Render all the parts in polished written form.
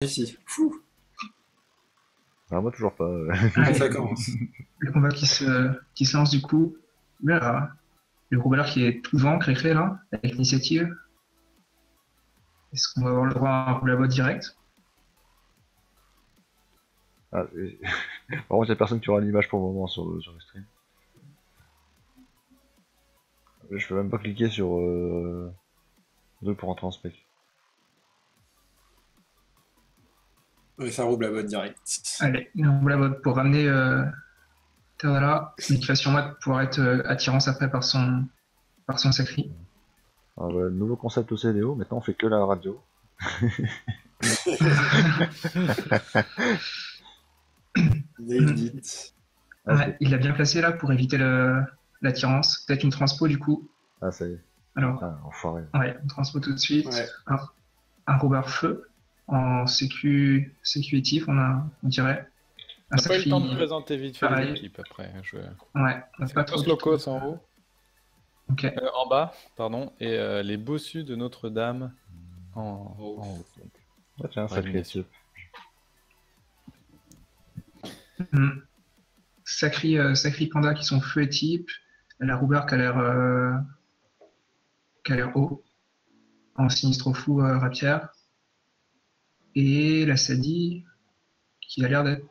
Ici. Fou, Ah, moi, toujours pas. ça Allez, commence. le combat qui se lance du coup. Là, le gros balleur qui est tout devant, Cré-Cré, là, avec l'initiative. Est-ce qu'on va avoir le droit à un roule à botte direct? Ah, par contre, il y a personne qui aura l'image pour le moment sur le stream. Je peux même pas cliquer sur 2 pour entrer en spec. Ouais, ça roule la botte direct. Allez, un roule à botte pour ramener Terdala, mais qui va sûrement pouvoir être attirance après par son sacri. Ah, ouais, nouveau concept au CDO, maintenant on fait que la radio. Inédite. Ah, Ouais, il l'a bien placé là pour éviter l'attirance. Peut-être une transpo du coup. ah, ça y est. Alors, Ah, enfoiré. ouais, une transpo tout de suite. Ouais. Un robeur feu en sécuitif, on dirait. Un On n'a pas eu le temps de sacri, présenter vite fait les pareil. équipes après. Ouais, on n'a C'est pas trop Los de Locos temps. en haut, Ok. en bas, pardon, et les bossus de Notre-Dame Oh. en haut. Donc, Ah, tiens, sacré élimination. type. Hmm. Sacri panda qui sont feu et type. La roubeur qui a l'air haut. En sinistre fou rapière. Et la Sadi qui a l'air d'être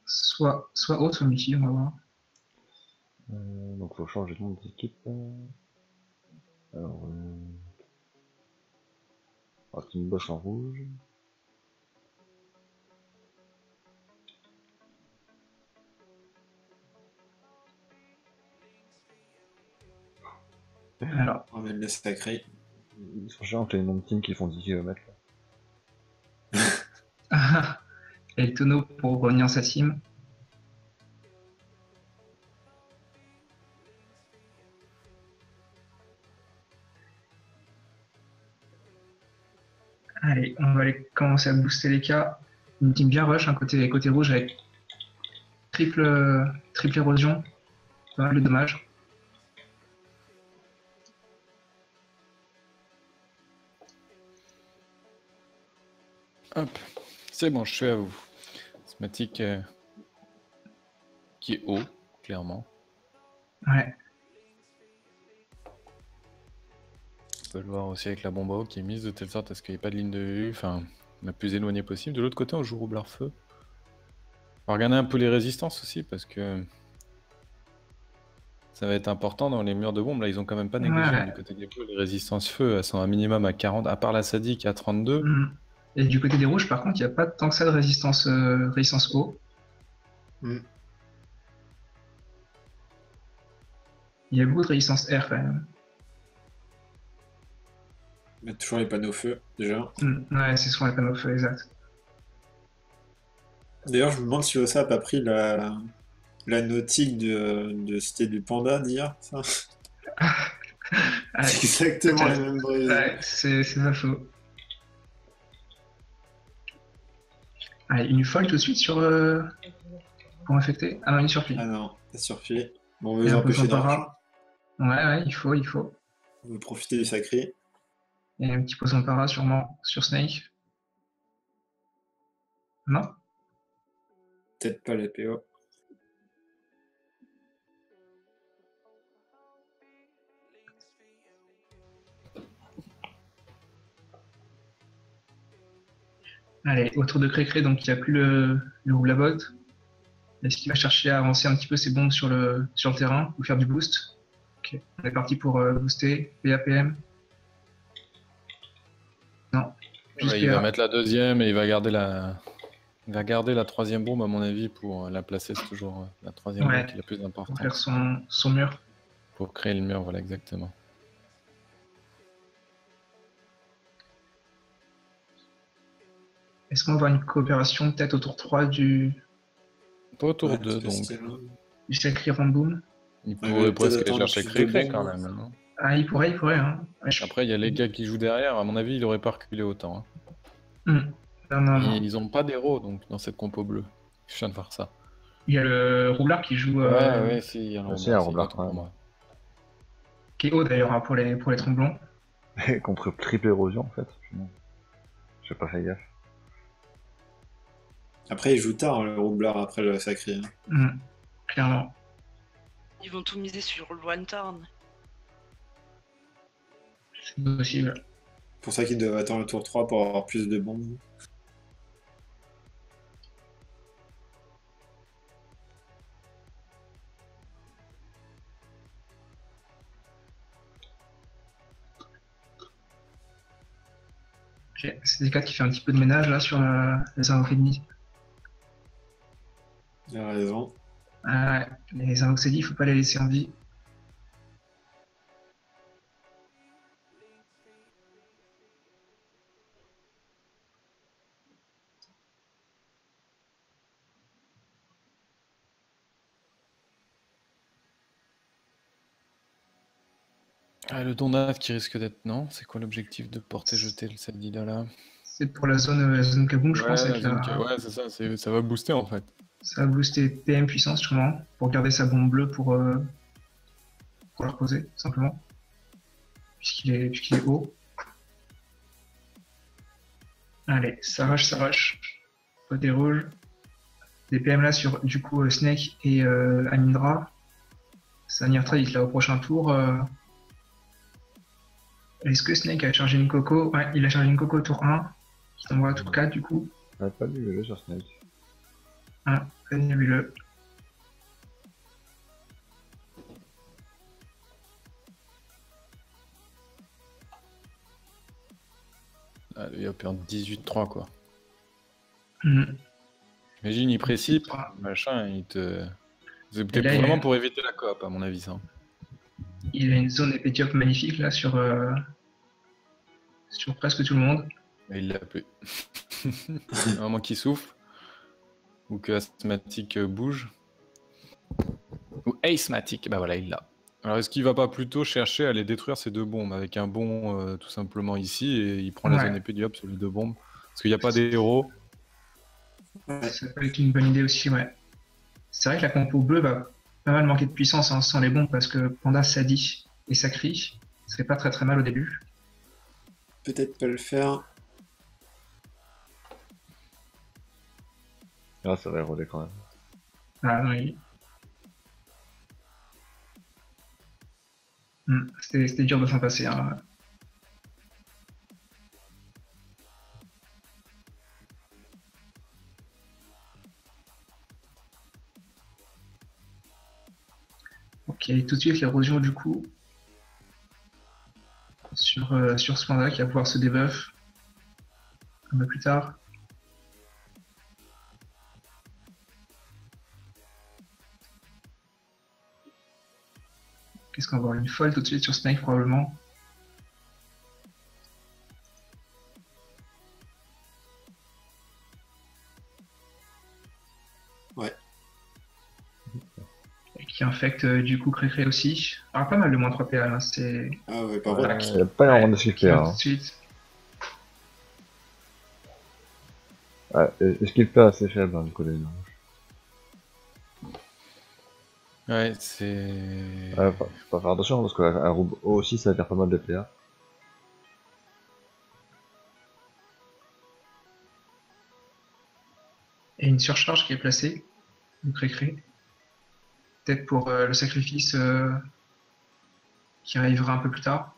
soit haute, soit multi, on va voir. Donc faut changer de nom d'équipe. Alors, Team Boss en rouge. Alors, On ramène le sacré. Ils sont chiants avec les noms de team qui font 10 km. et le tonneau pour revenir sa team. Allez, on va aller commencer à booster les cas. Une team bien rush, un côté rouge avec triple érosion. Pas mal de dommages. Hop, c'est bon, je suis à vous. Smatic qui est haut, clairement. Ouais. On peut le voir aussi avec la bombe à eau qui est mise de telle sorte à ce qu'il n'y ait pas de ligne de vue, enfin, la plus éloignée possible. De l'autre côté, on joue roublard feu. On va regarder un peu les résistances aussi, parce que ça va être important dans les murs de bombe. Là, ils ont quand même pas négligé Ouais. du côté des bleus. Les résistances feu, elles sont un minimum à 40, à part la sadique à 32. Et du côté des rouges, par contre, il n'y a pas tant que ça de résistance eau. Mm. Il y a beaucoup de résistance air quand même. Mettre toujours les panneaux feu, déjà. Ouais, c'est souvent les panneaux feu, exact. D'ailleurs, je me demande si Ossa a pas pris la nautique de Cité du Panda d'hier, ça. Ouais, C'est exactement la peut-être. même brise. Ouais, c'est pas faux. Allez, une folle tout de suite pour infecter. Ah non, une surplie. Ah non, ça suffit. Bon, on veut Et vous un empêcher poison de rush. para. Ouais, il faut. On veut profiter du sacré. Et un petit poison para sûrement sur Snake. Non? Peut-être pas la PO. Allez, autour de Cré-Cré, donc il n'y a plus le Roublabot. Est-ce qu'il va chercher à avancer un petit peu ses bombes sur le terrain ou faire du boost? Ok, on est parti pour booster. PAPM. Non. Juste Ouais, il va PA. mettre la deuxième et il va garder la troisième bombe, à mon avis, pour la placer. C'est toujours la troisième Ouais. bombe qui est la plus Pour importante. faire son mur. Pour créer le mur, voilà, exactement. Est-ce qu'on va avoir une coopération peut-être au tour 3 du Pas autour Ouais, d'eux, parce que donc. c'était long. Sacré Ramboum? Il Ouais, pourrait mais presque peut-être aller attendre chercher plus de Cré-Cré bombes, quand hein. même. Hein. Ah, il pourrait, hein. Ouais, Après, il y a les gars qui jouent derrière. À mon avis, il aurait pas reculé autant. Hein. Non. Ils ont pas d'héros donc dans cette compo bleue. Je viens de voir ça. Il y a le Roublard qui joue. Ouais, si, il y a C'est un Robert, Robert autant pour moi. Qui est haut d'ailleurs hein, pour les tromblons. Contre triple érosion en fait. J'ai pas fait gaffe. Après, il joue tard, hein, le roublard, après le sacré. Clairement. Ils vont tout miser sur le one turn. C'est possible. C'est pour ça qu'ils doivent attendre le tour 3 pour avoir plus de bombes. Ok, c'est des cartes qui fait un petit peu de ménage là sur les invoques ennemis. Il a raison. Ouais, les invoques c'est dit, il faut pas les laisser en vie. Ah, le Donat qui risque d'être... Non, c'est quoi l'objectif de porter jeter le Sadida là? C'est pour la zone Kaboom, je pense. Ouais, Avec ouais, c'est ça, ça va booster en fait. Ça va booster PM puissance sûrement, pour garder sa bombe bleue pour la reposer, tout simplement. Puisqu'il est haut. Allez, ça rush. Pas des rouges. Des PM là sur du coup Snake et Amindra. Ça va venir très vite là au prochain tour. Est-ce que Snake a chargé une coco? Ouais, il a chargé une coco au tour 1. Qui t'envoie à tour 4 du coup. Ah, pas lu sur Snake. Ah, très nébuleux. Ah, il va perdre 18-3 quoi. Mhm. Imagine, il précipite, 18-3. machin, il te... C'est Et peut-être là, vraiment pour éviter la coop à mon avis ça. Il a une zone épétiope magnifique là sur presque tout le monde. Et il l'a plus. À un moment qu'il souffle. Ou que Asthmatique bouge. Ou Asthmatique, bah voilà, il l'a. Alors est-ce qu'il va pas plutôt chercher à aller détruire ces deux bombes avec un bond tout simplement ici et il prend la Ouais. zone épée du hop sur les deux bombes? Parce qu'il n'y a pas des héros. Ouais. Ça peut être une bonne idée aussi, ouais. C'est vrai que la compo bleue va pas mal manquer de puissance sans les bombes parce que Panda Sadi et Sacri, ça fait pas très mal au début. Peut-être pas le faire. Ah, ça va éroder quand même. Ah non, c'était dur de s'en passer. Hein. Ok, tout de suite l'érosion du coup sur ce panda qui va pouvoir se debuff un peu plus tard. Qu'est-ce qu'on va avoir une folle tout de suite sur Snake probablement. Ouais. Et qui infecte du coup Cré aussi. Alors pas mal de moins 3 PA là, c'est. Ah ouais, par Voilà, contre. Il n'y a pas énormément de qui skipper. va tout Hein. de suite. Ouais, et skipper assez faible hein, du côté de Ouais, c'est... Ouais, faut faire attention parce qu'un robot aussi ça va faire pas mal de PA. Et une surcharge qui est placée du Cré. Peut-être pour le sacrifice qui arrivera un peu plus tard.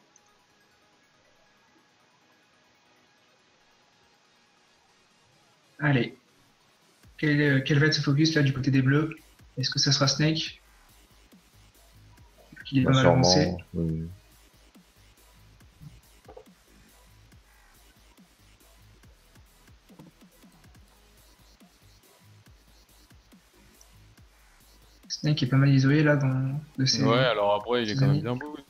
Allez. Quel va être ce focus là du côté des bleus? Est-ce que ça sera Snake? Qui est pas Bah, mal avancé. sûrement. Oui. Snake est pas mal isolé là de ses Ouais, alors après, il est ses quand même amis. bien boost,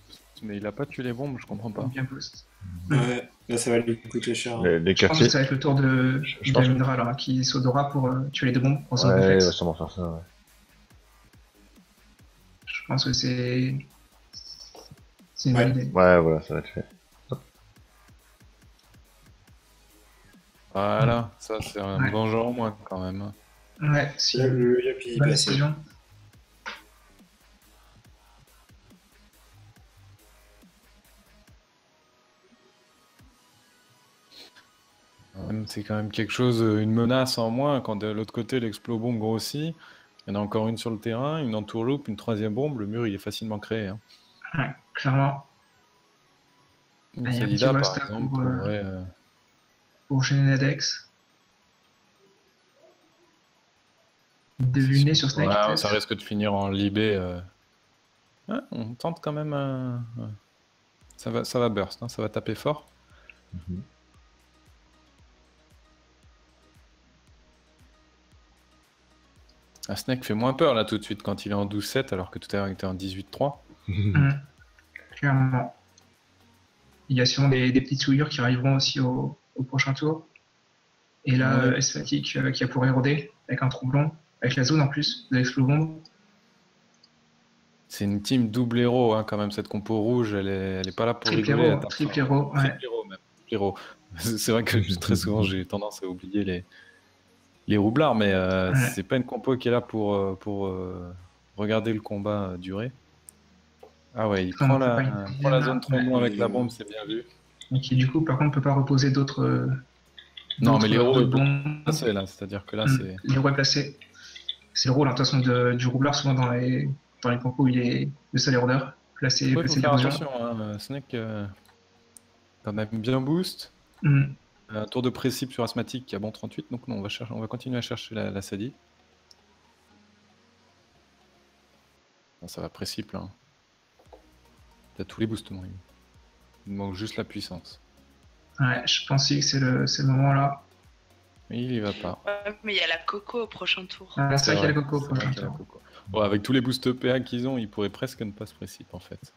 mais il a pas tué les bombes, je comprends pas. bien boost. Ouais, là ça va lui coûter cher. Hein. Les Je pense que quartiers. ça va être le tour de Je pense que- Damindra là, qui sautera pour tuer les deux bombes en zone Ouais, il réflexe. va sûrement faire ça. Ouais. Je pense que c'est une bonne idée. Ouais, voilà, ça va être fait. Voilà, ça c'est un Ouais. vengeant moi quand même. Ouais, si. Là, le Yuppie est Bonne passé. décision. C'est quand même quelque chose, une menace en moins quand de l'autre côté l'explo-bombe grossit. Il y en a encore une sur le terrain, une entourloupe, une troisième bombe, le mur il est facilement créé. Hein. Ouais, clairement. Une Il y a un petit Salida par Wasta exemple pour, pourrait. pour gêner Nadex. Deviner sur Snake, Ouais, peut-être. ça risque de finir en libé. Ouais, on tente quand même. Ouais. Ça va burst, hein, ça va taper fort. Mhm. Ah, Snake fait moins peur là tout de suite quand il est en 12-7 alors que tout à l'heure il était en 18-3. Clairement. Il y a sûrement des petites souillures qui arriveront aussi au prochain tour. Et là, Ouais. Esfatic qui a pour éroder, avec un troublon, avec la zone en plus, de l'explo-bombe. C'est une team double héros hein, quand même, cette compo rouge, elle est pas là pour Triple rigoler. héros, triple héros, ouais. Triple héros même. Triple héros. C'est vrai que très souvent j'ai tendance à oublier les roublards, mais Ouais. c'est pas une compo qui est là pour regarder le combat durer. Ah ouais, il On prend en fait pas la, une prend la deuxième, zone là. tremblant Ouais. avec la bombe, c'est bien vu. Et qui du coup, par contre, peut pas reposer d'autres. Non, mais l'héros est bombes. placé là, c'est-à-dire que là c'est. L'héros est placé. C'est le rôle, hein, de toute façon, du roublard, souvent dans les compos, il est le seul érodeur. Placer Il faut faire l'érosion. attention, hein. Snake quand même bien boost. Mm. Un tour de précip sur Asthmatique qui a bon 38, donc non, on va continuer à chercher la Sadie. Bon, ça va précip là. Hein. T'as tous les boosts, moi. Il manque juste la puissance. Ouais, je pense aussi que c'est le moment là. Mais il y va pas. Ouais, mais il y a la Coco au prochain tour. Ah, c'est vrai qu'il y a le coco au c'est vrai prochain qu'il y a la tour. Coco. Bon, avec tous les boosts PA qu'ils ont, ils pourraient presque ne pas se précip en fait.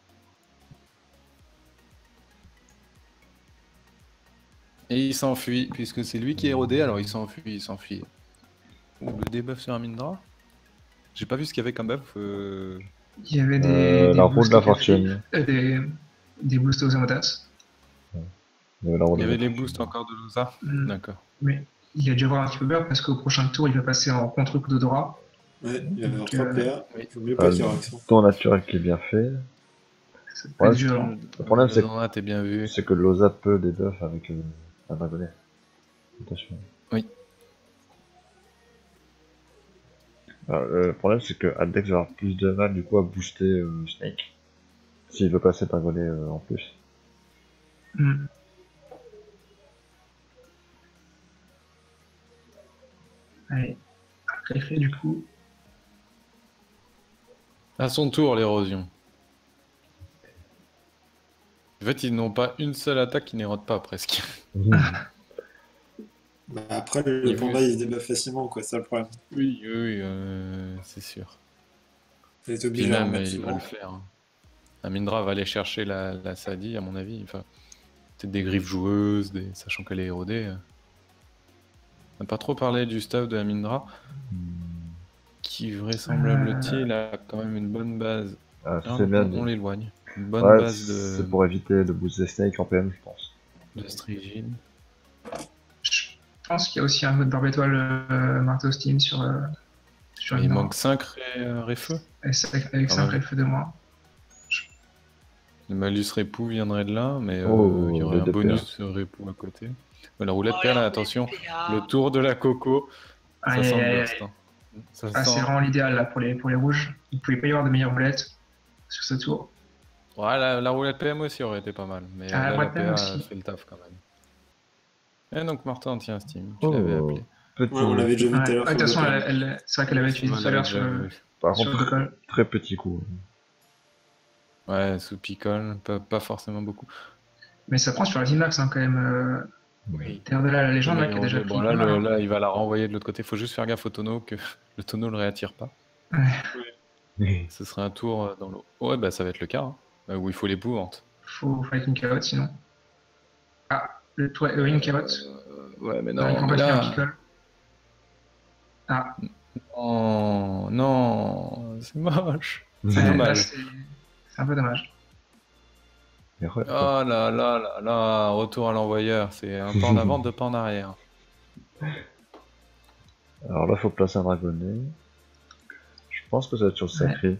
Et il s'enfuit, puisque c'est lui qui est érodé, alors il s'enfuit. Ouh, le debuff sur Amindra. J'ai pas vu ce qu'il y avait comme buff. Il y avait des la roue de boosts la au Capri, fortune. des boosts aux Amodas. Il y avait la roue Il y de la avait les fortune. boosts encore de Loza. Mm. D'accord. Mais il a dû avoir un petit peu peur parce qu'au prochain tour, il va passer en contre-coup d'Odora. Ouais, il va avoir Donc, 3 PA. oui. Il faut mieux pas qu'il y ait réaction. Ton naturel qui est bien fait. Ça peut Ouais, être violent. Le problème, c'est t'es bien vu. que Loza peut debuff avec un dragonnet. Attention. Oui. Alors, le problème, c'est que Aldex va avoir plus de mal du coup à booster Snake. S'il veut passer dragonnet en plus. Mm. Allez, après du coup. À son tour, l'érosion. En fait, ils n'ont pas une seule attaque qui n'érode pas, presque. Bah, après, le Il panda, veut- il se débat facilement, quoi, c'est ça le problème. Oui, c'est sûr. Il est Puis obligé à en même, mettre il va souvent. le faire. Hein. Amindra va aller chercher la Sadie, à mon avis. Enfin, peut-être des griffes joueuses, sachant qu'elle est érodée. On n'a pas trop parlé du staff de Amindra, qui vraisemblable-t-il a quand même une bonne base. Ah, Ah, c'est bien on dit. l'éloigne. Une bonne Ouais, base c'est pour éviter de booster Snake en PM, je pense. de Strigine. Je pense qu'il y a aussi un mode barbe étoile Marteau Steam sur Il une manque 5 Réfeux. avec 5 même. FE de moins. Le malus Répou viendrait de là, mais Oh, il y aurait le un DPA. bonus Répou à côté. Ouais, la roulette Oh, perle, la attention. roulette PA. Le tour de la Coco, ça Aïe, sent aïe, le aïe, burst. aïe. Hein. Ça Ah, c'est sent... vraiment l'idéal là pour les rouges. Il ne pouvait pas y avoir de meilleure roulette sur ce tour. Ouais, la roulette PM aussi aurait été pas mal, mais Ah, la là, roulette la PM PA aussi. fait le taf quand même. Et donc Martin tient Steam, tu l'avais Oh, appelé. petit. Ouais, on l'avait déjà vu Ouais, tout à l'heure. de toute façon, c'est vrai qu'elle avait utilisé Ouais, tout à l'heure l'avait sur déjà le vu. Par sur le contre, call. très petit coup. Ouais, sous picole, pas forcément beaucoup. Mais ça prend sur la Max quand même. Oui. Terre de la légende là, qui a Mais déjà bon, pris là, pas mal, hein. là, il va la renvoyer de l'autre côté. Faut juste faire gaffe au tonneau, que le tonneau le réattire pas. Ce serait un tour dans l'eau. Ouais, bah ça va être le cas. Hein. Où il faut l'épouvante. Faut avec une carotte sinon. Ah, le toit, une carotte. Ouais, mais Il non, faut mais pas faire un là... pickle. Ah, Oh, non, c'est moche. C'est ouais, là, dommage. c'est un peu dommage. Et ouais, Oh là là là là, retour à l'envoyeur. C'est un pas en avant, deux pas en arrière. alors là, faut placer un dragonnet. Je pense que ça va être sur le sacré.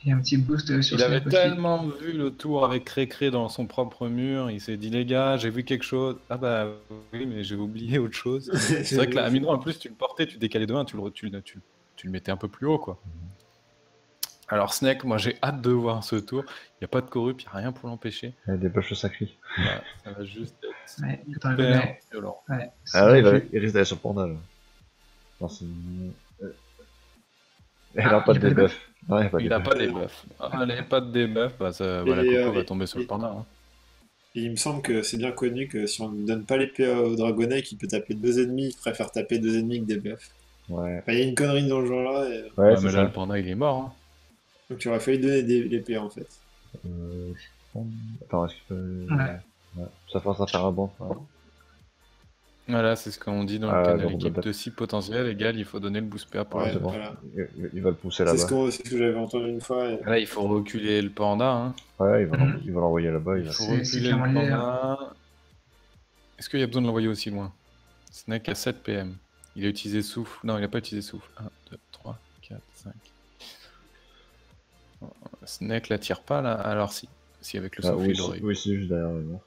Et un petit boost sur Il avait Snake aussi. tellement vu le tour avec Cré-Cré dans son propre mur, il s'est dit les gars, j'ai vu quelque chose. Ah bah oui, mais j'ai oublié autre chose. C'est vrai que là, Amidon, en plus, tu le portais, tu décalais de 1, tu le mettais un peu plus haut, quoi. Alors Snake, moi j'ai hâte de voir ce tour. Il n'y a pas de corrup, il n'y a rien pour l'empêcher. Il y a des buffs sacrés. Voilà, ça va juste être Ouais, attends, super violent. Ouais, c'est Ah ouais, bien vu. il risque d'aller sur Panda là. Non, c'est. Il Ah, a pas il de a pas de debuff. Non, il a pas de Il n'a debuff. pas de debuff. Allez, pas de debuff, bah, la Coco va tomber sur le panda. Hein. Et il me semble que c'est bien connu que si on ne donne pas l'épée au Dragonnet qui peut taper 2 ennemis, il préfère taper 2 ennemis que des buffs. Ouais. Enfin, il y a une connerie dans ce genre-là, et... Ouais, Mais c'est là, ça. le panda, il est mort. Hein. donc il aurait fallu donner l'épée en fait. Je pense- Attends, est-ce que. Ouais. Ouais. Ça force à faire un bon. Ouais. Voilà, c'est ce qu'on dit dans Ah, le canal donc, équipe bah, de 6 potentiels égale, il faut donner le boost PA pour Ouais, la c'est bon. voilà. Il va le pousser C'est là-bas. ce que j'avais entendu une fois. Et... Là, il faut reculer le panda. Hein. Ouais, il Mhm. va l'envoyer là-bas. Il va- faut C'est reculer le clairement l'idée, panda. Est-ce qu'il y a besoin de l'envoyer aussi loin? Snake à 7 PM. Il a utilisé souffle. Non, il n'a pas utilisé souffle. 1, 2, 3, 4, 5. Snake la tire pas là. Alors si. Si avec le Ah, souffle, oui, il aurait. oui, c'est juste derrière le mur.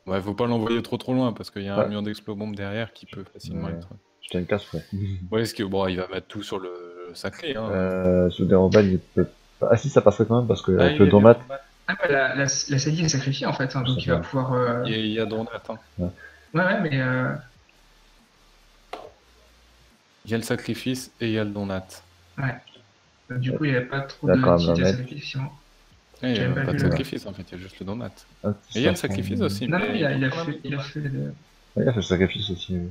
Ouais, faut pas l'envoyer trop loin parce qu'il y a un Ouais. mur d'explobombe derrière qui peut facilement Ouais. être. Je t'ai une casse, ouais. Ouais, est-ce que bon, il va mettre tout sur le sacré. Hein. Sous des rebelles, il peut pas. Ah si, ça passerait quand même parce que Ah, avec il le y a Donat. du Donat. Ah, bah, la Sadie est sacrifiée en fait, hein, donc C'est il va ça. pouvoir. Il y a Donat. Hein. Ouais, mais. Il y a le sacrifice et il y a le Donat. Ouais. Du coup, il n'y avait pas trop Il y a quand même d'utilité la à mettre. sacrifier, sinon. Et il n'y J'avais a pas pas de vu le- sacrifice en fait, il y a juste le Donat. Ah, Et il y a le ça, sacrifice aussi. Non, mais il a quand même, fait. Il a fait les deux. Ouais, il a fait le sacrifice aussi. Oui.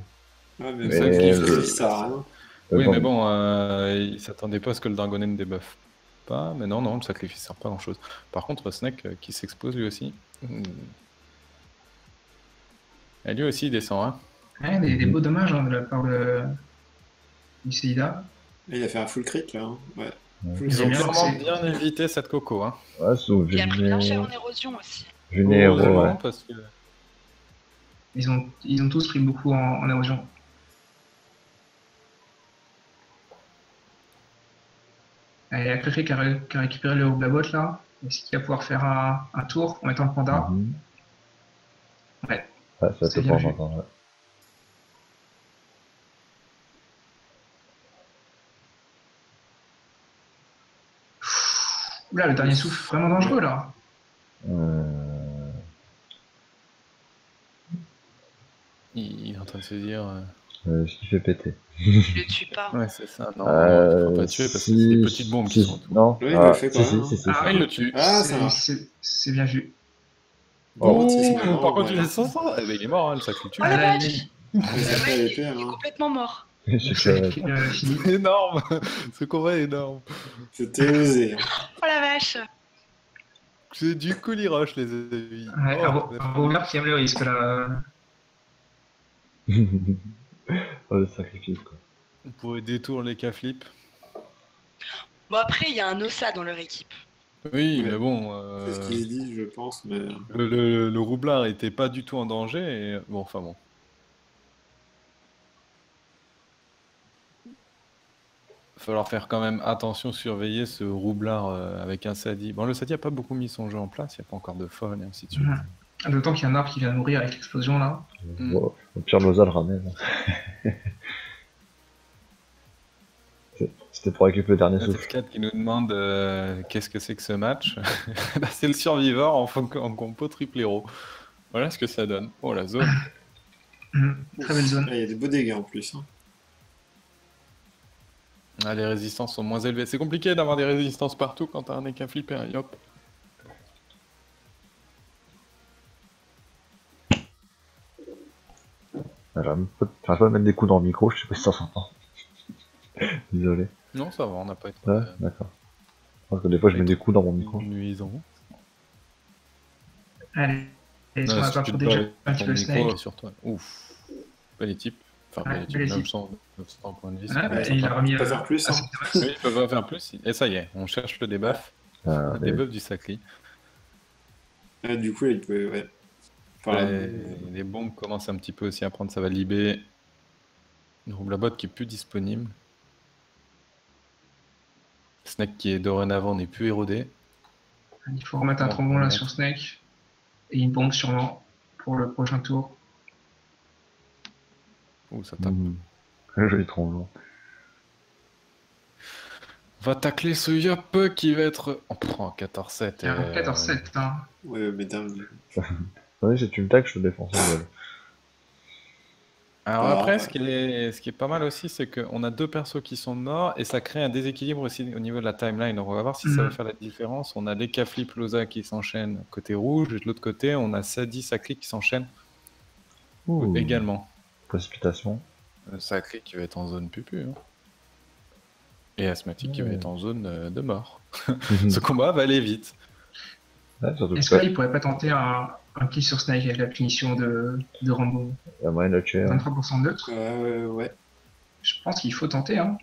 Ouais, Mais- mais ça, le mais- sacrifice, ça sert à rien. Oui, Bon, mais bon, il s'attendait pas à ce que le Dragonet ne débuffe pas. Mais non, le sacrifice sert pas à grand chose. Par contre, Snake qui s'expose lui aussi. Et lui aussi il descend. Hein. Ouais, des beaux dommages hein, de la part du Seida. Et il a fait un full crit là. Hein. Ouais. Ouais. Full Ils ont crit. bien clairement lancé. bien évité cette coco. Hein. Ouais, sauf Il a pris bien cher en Juné érosion aussi. Héros, Heureusement, ouais. parce que Ils ont tous pris beaucoup en érosion. Il y a Cré qui a récupéré le haut de la botte là. Est-ce qu'il va pouvoir faire un tour en mettant le panda? Mhm. Ouais. Ouais, ça C'est te bien prend vu. encore. Ouais. Oula, le dernier souffle vraiment dangereux là. il est en train de se dire. Ce qui fait péter. Il le tue pas. Ouais, c'est ça. Non, il faut pas tuer parce que c'est des petites bombes qui sont autour. Non, Oui, il le fait quand même, si, hein. si. Ah, il le tue. Ah, ça marche. C'est bien vu. Oh, Bon, c'est marrant, par contre, ouais. il est sans sang. Eh ben, il est mort, hein, le sac le tue. Oh la là, vache Mais ça Le fait mec, l'épée, il est hein. complètement mort. J'ai C'est fait- fini. C'est énorme. Ce combat est énorme. C'était osé. Hein. Oh la vache C'est du Rush, les amis. Ouais, Oh, un rouleur qui aime le risque là. Oh, le sacrifice, quoi. on pourrait détourner les K-flip. Bon après, il y a un Ossa dans leur équipe. Oui, Ouais. mais bon. C'est ce qu'il dit, je pense. Mais... Le roublard était pas du tout en danger. Et... Bon, enfin bon. Va falloir faire quand même attention, surveiller ce roublard avec un Sadi. Bon, le Sadi a pas beaucoup mis son jeu en place, il n'y a pas encore de folle et ainsi de suite. D'autant qu'il y a un arbre qui vient de mourir avec l'explosion là. Mm. Bon, au pire, Loza le ramène. C'était pour récupérer le dernier souffle. SF4 qui nous demande qu'est-ce que c'est que ce match. Bah, c'est le survivor en compo triple héros. Voilà ce que ça donne. Oh la zone. Très belle zone. Là, il y a des beaux dégâts en plus. Hein. Ah, les résistances sont moins élevées. C'est compliqué d'avoir des résistances partout quand t'as un nez qu'à flipper. Et hop. J'arrive pas à mettre des coups dans le micro, je sais pas si ça s'entend. Désolé. Non, ça va, on n'a pas été Ouais, d'accord. Parce que des fois, je mets des coups dans mon micro. nuisant. Allez. Et Non, on va si pas tu pour te déjà bats un avec petit ton peu micro Snake. sur toi. Ouf. Belle type. Enfin, Ouais, belle type, belle équipe. 900 points de vie. Ah, bah, c'est il a remis Pas faire plus, hein. Oui, ils peuvent pas faire plus. Et ça y est, on cherche le debuff. Le Mais- debuff du Sacri. Du coup, il pouvait. Ouais. Enfin, Les bombes commencent un petit peu aussi à prendre sa valibé. Une rouble à botte qui est plus disponible. Snake qui est dorénavant n'est plus érodé. Il faut remettre un Bon, trombon là remettre. sur Snake. Et une bombe sûrement pour le prochain tour. Ouh, ça tape. Un joli tromblon. On va tacler ce Yop qui va être. Oh, 14-7. Il y a un 14-7. Hein. Ouais, mais dingue. Oui, si tu me tags, je te défonce en duel. Alors Ah, après, ouais. ce qui est pas mal aussi, c'est qu'on a 2 persos qui sont morts et ça crée un déséquilibre aussi au niveau de la timeline. Donc on va voir si ça va faire la différence. On a les Flip Loza qui s'enchaînent côté rouge et de l'autre côté, on a Sadi Sakli qui s'enchaînent Ouh, également. précipitation. Sakli qui va être en zone pupu. Hein. Et Asthmatique qui va être en zone de mort. Ce combat va aller vite. Ouais, surtout Est-ce que que là, il pourrait pas tenter un kill sur Snake avec la punition de Rambo? il y a moyen de le tuer. Hein. 23% de neutre. Ouais. Je pense qu'il faut tenter. Hein.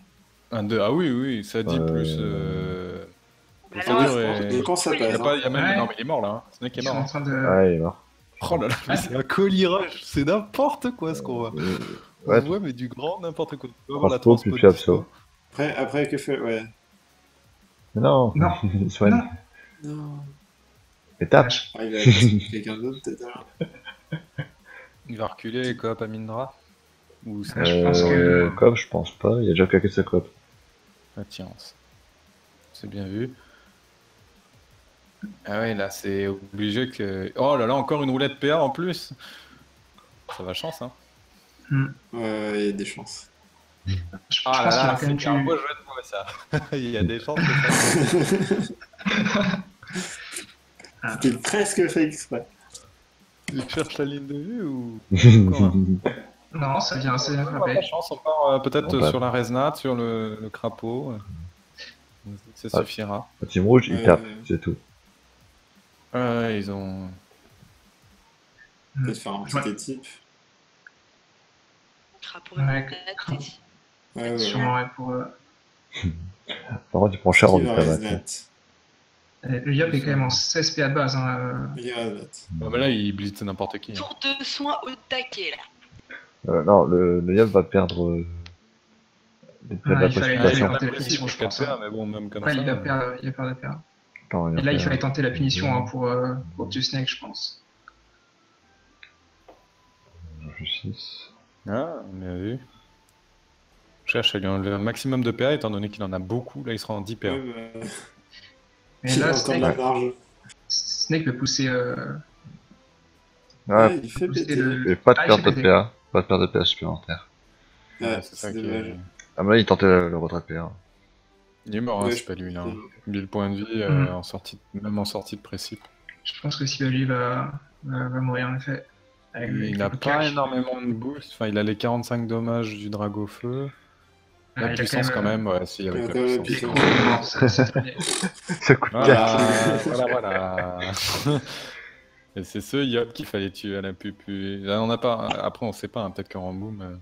Ah oui, Sadi plus. Alors, Procédure Et et- quand ça Il y a passe, pas- hein. il y a même... Ouais. Non mais il est mort là. Hein. Snake est Ils sont mort. en Hein. train de. Ah, il est mort. Oh là là, mais c'est un colirage, c'est n'importe quoi ce qu'on voit. On Ouais, voit mais du grand n'importe quoi. Tu peux avoir la transpo, puis tu dispo. abso. Après, que fait... Ouais. Mais non, Non. il soigne. Non. Non. Mais tape. Ah, il va attaquer quelqu'un d'autre, peut-être, alors. Il va reculer Coop à Mindra. Ou ça Je pense que- Cop, je pense pas. Il y a déjà claqué sa cop. tiens. C'est bien vu. Ah ouais, là c'est obligé que. Oh là là, encore une roulette PA en plus. Ça va chance, hein. Ouais, il y a des chances. Je Ah pense là qu'il là, va quand même c'est un tuer. beau jeu de mots ça. Il y a des chances que ça. C'était presque fait exprès. Tu cherches la ligne de vue ou. Non, ça vient assez bien Pas frappé. de chance, on part peut-être On va- sur la Resnat, sur le crapaud. Ça Ah. suffira. Le team rouge, il tape, c'est tout. Ouais, ils ont. Peut-être faire un petit équipe. Crapaud, Ouais. t'as dit. Ouais. Sûrement, ouais, pour. Par contre, il prend cher en Qui va vite Resnat? Le Yop est quand même en 16 PA de base. Hein. Il va Resnat. Ah, mais là, il blitz n'importe qui. Hein. Tour de soins au taquet là. Non, le Yop va perdre. Il perd Ah, la il fallait- précipitation. il fallait- la punition, je pense, hein. mais bon, même comme Ouais, ça. il va perdre la PA. Attends, Et là, il fait- fallait tenter la punition hein, pour tuer Snake, je pense. Justice. Ah, bien vu. Cherche à lui enlever un maximum de PA, étant donné qu'il en a beaucoup. Là, il sera en 10 PA. Ouais, bah, Mais il a là, encore de la Snake, marge. Snake peut pousser. Ah, Ouais, il fait pousser péter. le- et pas de Ah, il perte fait de péter. PA. Pas de perte de PA supplémentaire. Ouais, c'est c'est ça qui dommage. est. Ah, mais là, il tentait le retrait de PA. Il est mort, hein, Ouais, c'est pas lui. Là. je- 1000 points de vie, Mhm. en sortie, même en sortie de précip. Je pense que Sibali va mourir en effet. Avec Il le a cac. pas énormément de boost. Enfin, il a les 45 dommages du drago feu. Ah, La il a puissance quand même, ouais, si, avec il a la quand même la puissance. Les puissance. gros morts, c'est terminé. Ça coûte Voilà, voilà. Et c'est ce Yop qu'il fallait tuer à la pupu. Là, on n'a pas. Après, on sait pas, hein, peut-être qu'en Ramboom.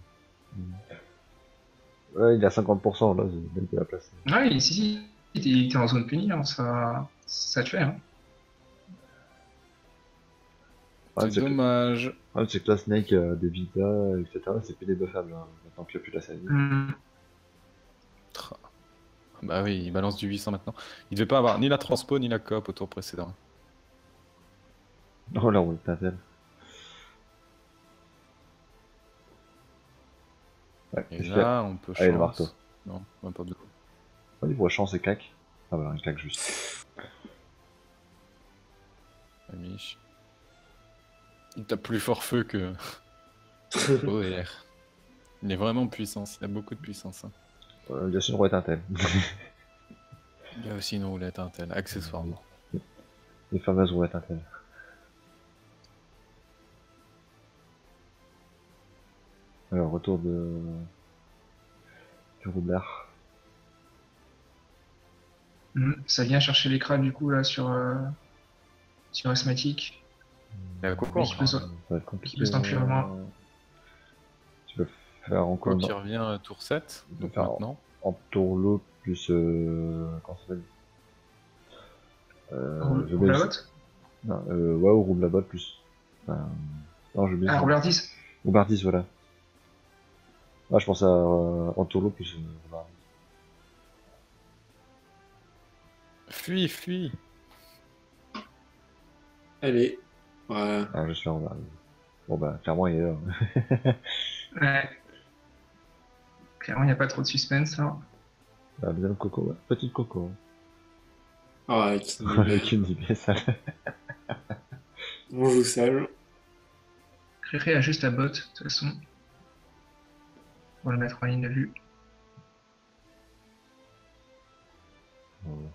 Ouais, il a 50%, là, c'est belle de la place. Ouais, si, il était en zone punie, hein, ça tuait. Hein. Ouais, C'est dommage. c'est que la Snake a des Vita, etc. C'est plus débuffable, hein, maintenant qu'il n'y a plus la saline. Tra- Bah oui, il balance du 800 maintenant. Il devait pas avoir ni la transpo ni la coop au tour précédent. Oh là, on le t'appelle. Ouais, Et qu'est-ce qu'il y a là, on peut Allez, le chance. marteau. Non, même pas de coup. On dit, voit chance et claque. Ah bah, il claque juste. Amiche. Il tape plus fort feu que OR. Il est vraiment puissance, il a beaucoup de puissance. Hein. Il y a aussi une roulette Intel. Il y a aussi une roulette Intel, accessoirement. Les fameuses roulettes Intel. Alors, retour de... du roublard. Ça vient chercher les crabes du coup là sur Asthmatique. Il y a Coco Oui, encore. je peux- Ça va être compliqué. Qui peut s'enfuir loin. Tu peux faire encore Coco qui revient tour 7, peut donc faire- maintenant. en tourlot plus... comment ça s'appelle je mets... La botte. Non, ouais, ou roublabot plus... non, je mets... Ah, Robert 10. Roubardis, voilà. Ah, je pense à Antorlo plus Roubardis. Fuis, fuis. Allez. Voilà. Ah, je suis en bas. Bon bah, clairement, il est là. Ouais. Clairement, il n'y a pas trop de suspense là. La deuxième coco, ouais. Petite coco. Ah, avec une Avec une IB, ça. On joue sale. Cré a juste la botte, de toute façon. On va le mettre en ligne de vue. Voilà.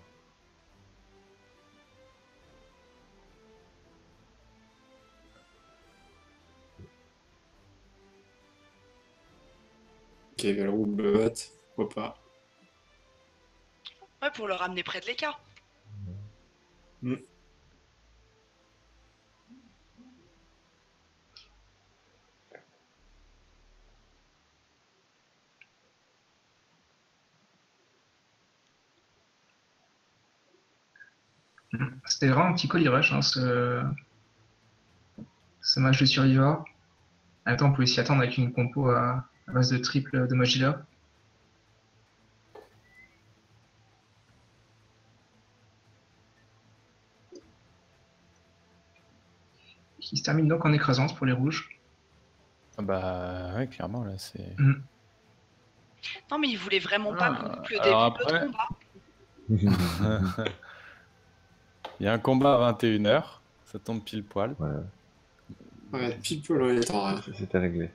Ok, le roublot, pourquoi pas. Ouais, pour le ramener près de l'écart. C'était vraiment un petit colis rush, hein, ce match de Survivor. Attends, on pouvait s'y attendre avec une compo à base de triple de Mogila. Qui se termine donc en écrasante pour les rouges. Ah bah ouais, clairement là c'est. Non, mais il voulait vraiment pas qu'on coupe le début alors de l'autre après- combat. Il y a un combat à 21h, ça tombe pile poil. Ouais, Ouais, pile poil dans les temps. Ouais. c'était réglé.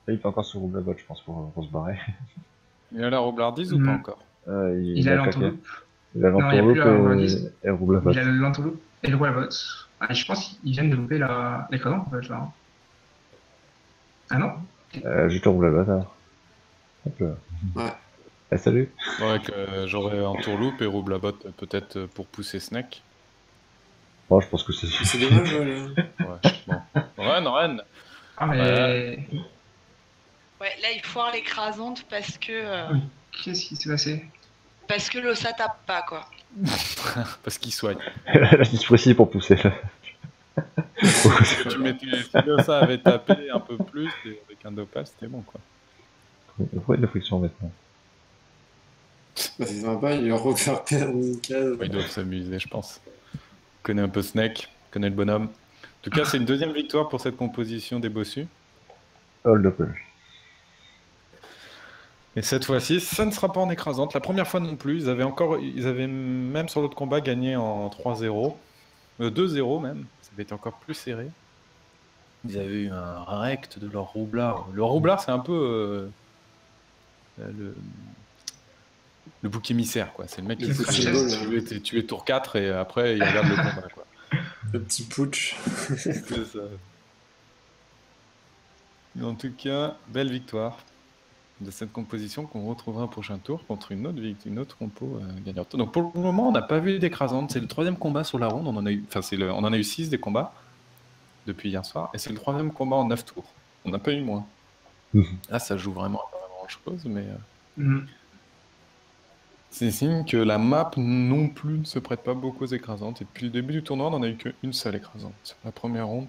Là, il peut encore se rouler la botte, je pense, pour se barrer. Il a la roublardise ou pas encore? Il a claqué. l'entourloupe. Il a Non, il y a plus la l'entourloupe roublardise. et roule la botte. Il a l'entourloupe et le roi la botte. Ah, je pense qu'ils viennent de louper l'écrasante en fait là. Ah non? Je te roule la botte alors. Hop là. Ouais. Eh, salut. Ouais, que j'aurais entourloupe et roublabot peut-être pour pousser Snake. Bon, je pense que c'est C'est dommage, ouais, là. Ouais, bon. Ren. Ah mais... Ouais, là, il foire l'écrasante parce que Qu'est-ce qui s'est passé? l'ossa tape pas, quoi. Parce qu'il soigne. la discrétie pour pousser. Si tu mettais, si ça avait tapé un peu plus et avec un dopal, c'était bon quoi. Il faut de la friction maintenant. Bah, c'est sympa, il leur refaire perdre une case. Ils doivent s'amuser, je pense. Connaît un peu Snake, connaît le bonhomme. En tout cas, c'est une deuxième victoire pour cette composition des bossus. Hold up. Et cette fois-ci, ça ne sera pas en écrasante. La première fois non plus, ils avaient même sur l'autre combat gagné en 3-0. 2-0 même, ça avait été encore plus serré. Ils avaient eu un rect de leur roublard. Le roublard, c'est un peu le bouc émissaire, quoi. C'est le mec qui Le se petit fait bol, tuer tour 4 et après il regarde le combat, quoi. le petit putsch. C'est ça. En tout cas, belle victoire de cette composition qu'on retrouvera au prochain tour contre une autre compo gagnante. Donc pour le moment, on n'a pas vu d'écrasante. C'est le troisième combat sur la ronde. On en a eu 6 des combats depuis hier soir. Et c'est le troisième combat en 9 tours. On n'a pas eu moins. Là, ça joue vraiment à pas grand-chose, mais c'est signe que la map non plus ne se prête pas beaucoup aux écrasantes. Et depuis le début du tournoi, on n'en a eu qu'une seule écrasante. La première ronde.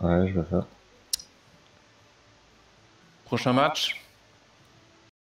Ouais, je vois ça. Prochain match,